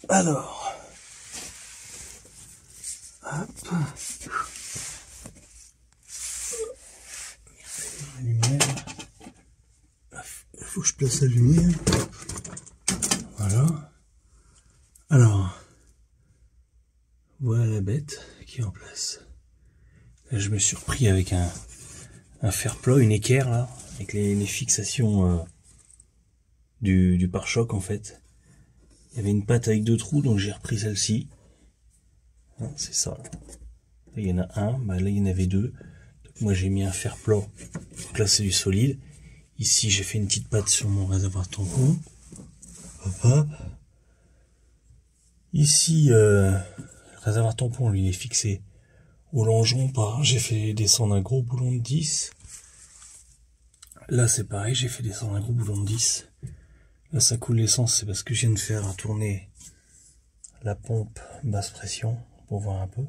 Alors, hop, la lumière, il faut que je place la lumière, voilà. Alors, voilà la bête qui est en place. Là, je me suis repris avec un fer plat, une équerre là, avec les fixations du pare-choc en fait. Il y avait une patte avec 2 trous, donc j'ai repris celle-ci. C'est ça. Là, il y en a un, bah là il y en avait 2. Donc moi j'ai mis un fer plat. Donc là c'est du solide. Ici j'ai fait une petite patte sur mon réservoir tampon. Hop, hop. Ici le réservoir tampon lui il est fixé au longeron par. J'ai fait descendre un gros boulon de 10. Là c'est pareil, j'ai fait descendre un gros boulon de 10. Là ça coule l'essence, c'est parce que je viens de faire tourner la pompe basse pression pour voir un peu.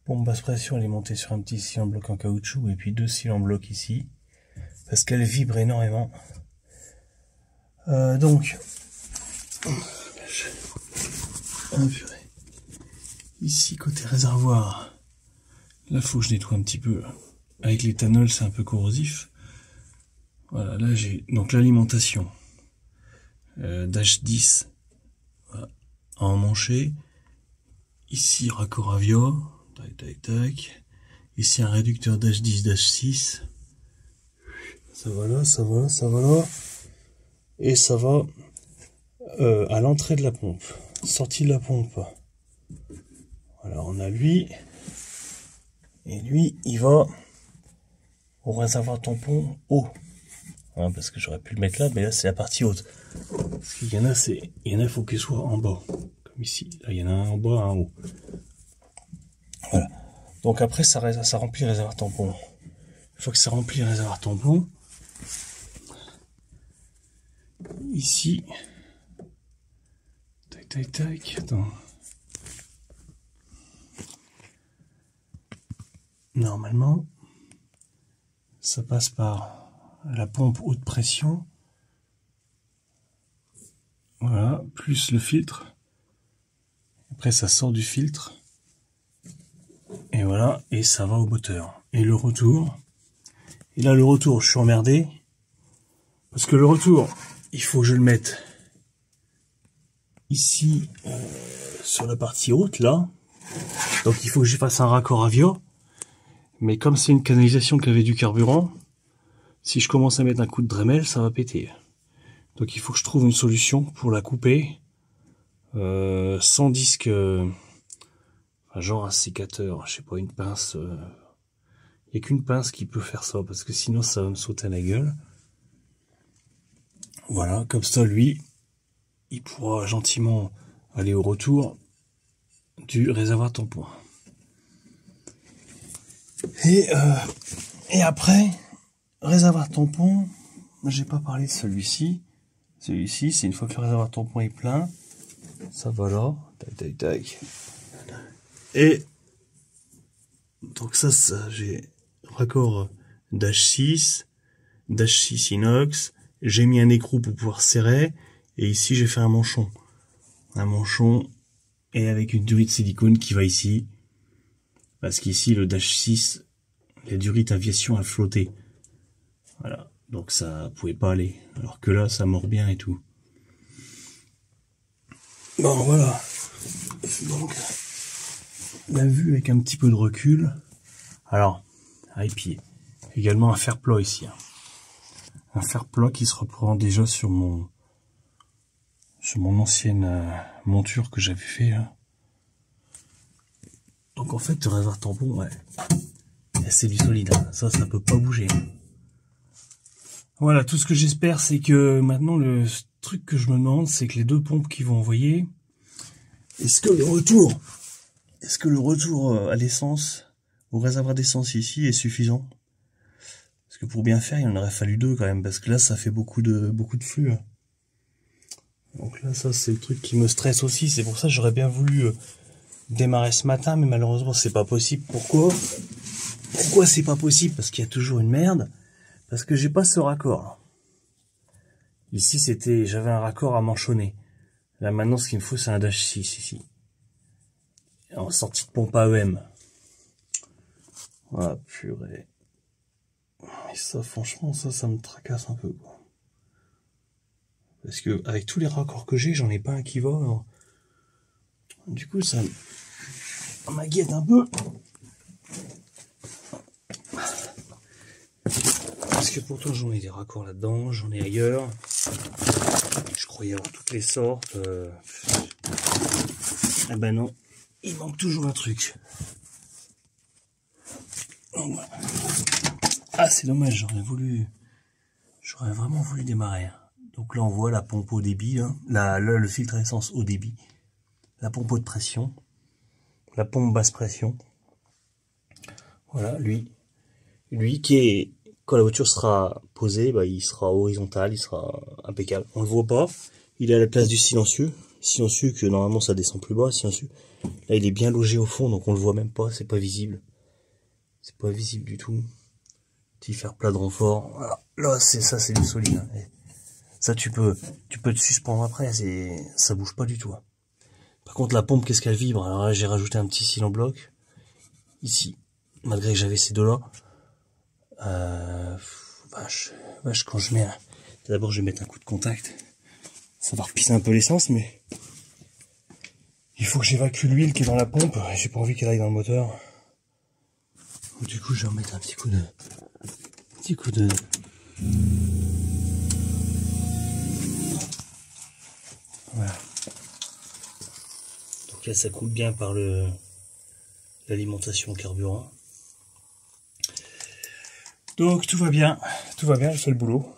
Pompe basse pression, elle est montée sur un petit cylindre bloc en caoutchouc et puis 2 cylindres bloc ici parce qu'elle vibre énormément. Donc ici côté réservoir, là faut que je nettoie un petit peu. Avec l'éthanol c'est un peu corrosif. Voilà, là j'ai donc l'alimentation. Dash 10 voilà, à emmancher. Ici raccord avia, tac tac tac. Ici un réducteur Dash 10 Dash 6. Ça va là, ça va là, ça va là. Et ça va à l'entrée de la pompe. Sortie de la pompe. Voilà, on a lui. Et lui, il va au réservoir tampon haut. Hein, parce que j'aurais pu le mettre là, mais là c'est la partie haute. Parce qu'il y en a, il faut qu'il soit en bas. Comme ici. Là, il y en a un en bas, un en haut. Voilà. Donc après, ça remplit le réservoir tampon. Une fois que ça remplit le réservoir tampon, ici, tac, tac, tac, attends. Normalement, ça passe par la pompe haute pression. Voilà, plus le filtre. Après, ça sort du filtre. Et voilà, et ça va au moteur. Et le retour. Et là, le retour, je suis emmerdé. Parce que le retour, il faut que je le mette ici, sur la partie haute, là. Donc, il faut que je fasse un raccord avia. Mais comme c'est une canalisation qui avait du carburant, si je commence à mettre un coup de Dremel, ça va péter. Donc il faut que je trouve une solution pour la couper sans disque, genre un sécateur, je sais pas, une pince. Il n'y a qu'une pince qui peut faire ça, parce que sinon ça va me sauter à la gueule. Voilà, comme ça lui, il pourra gentiment aller au retour du réservoir tampon. Et après, réservoir tampon, j'ai pas parlé de celui-ci. Celui-ci, c'est une fois que le réservoir tampon est plein, ça va là, tac tac tac. Et donc ça j'ai raccord Dash 6 inox. J'ai mis un écrou pour pouvoir serrer. Et ici j'ai fait un manchon. Et avec une durite silicone qui va ici. Parce qu'ici le Dash 6, la durite aviation a flotté. Voilà. Donc ça pouvait pas aller. Alors que là, ça mord bien et tout. Bon, voilà. Donc, la vue avec un petit peu de recul. Alors, et puis, également un fer plat ici. Un fer plat qui se reprend déjà sur mon ancienne monture que j'avais fait. Là. Donc en fait, le réservoir tampon, ouais, c'est du solide. Hein. Ça peut pas bouger. Voilà, tout ce que j'espère, c'est que maintenant, le truc que je me demande, c'est que les 2 pompes qu'ils vont envoyer, est-ce que le retour à l'essence, au réservoir d'essence ici, est suffisant? Parce que pour bien faire, il en aurait fallu 2 quand même, parce que là, ça fait beaucoup de flux. Hein. Donc là, ça, c'est le truc qui me stresse aussi. C'est pour ça que j'aurais bien voulu démarrer ce matin, mais malheureusement, c'est pas possible. Pourquoi c'est pas possible? Parce qu'il y a toujours une merde. Parce que j'ai pas ce raccord. Ici, j'avais un raccord à manchonner. Là, maintenant, ce qu'il me faut, c'est un dash 6 ici. En sortie de pompe AEM. Voilà, purée. Et ça, franchement, ça me tracasse un peu, quoi. Parce que, avec tous les raccords que j'ai, j'en ai pas un qui va, alors. Du coup, ça m'inquiète un peu. Parce que pourtant, j'en ai des raccords là-dedans, j'en ai ailleurs. Je croyais avoir toutes les sortes. Ah ben non, il manque toujours un truc. Donc, voilà. Ah, c'est dommage, j'aurais vraiment voulu démarrer. Donc là, on voit la pompe au débit, hein. Là, le filtre à essence au débit, la pompe haute pression, la pompe basse pression. Voilà, lui qui est, quand la voiture sera posée, bah, il sera horizontal, il sera impeccable. On le voit pas, il est à la place du silencieux que normalement ça descend plus bas, silencieux. Là, il est bien logé au fond, donc on le voit même pas, c'est pas visible. C'est pas visible du tout. Petit fer plat de renfort. Voilà. Là, c'est du solide. Hein. Ça, tu peux te suspendre après, ça bouge pas du tout. Hein. Par contre, la pompe, qu'est-ce qu'elle vibre? Alors là, j'ai rajouté un petit cil en bloc. Ici. Malgré que j'avais ces deux-là. Vache, quand je mets d'abord, je vais mettre un coup de contact. Ça va repisser un peu l'essence, mais il faut que j'évacue l'huile qui est dans la pompe. J'ai pas envie qu'elle aille dans le moteur. Du coup, je vais remettre un petit coup de... Voilà. Donc là, ça coule bien par l'alimentation carburant. Donc tout va bien, elle fait le boulot.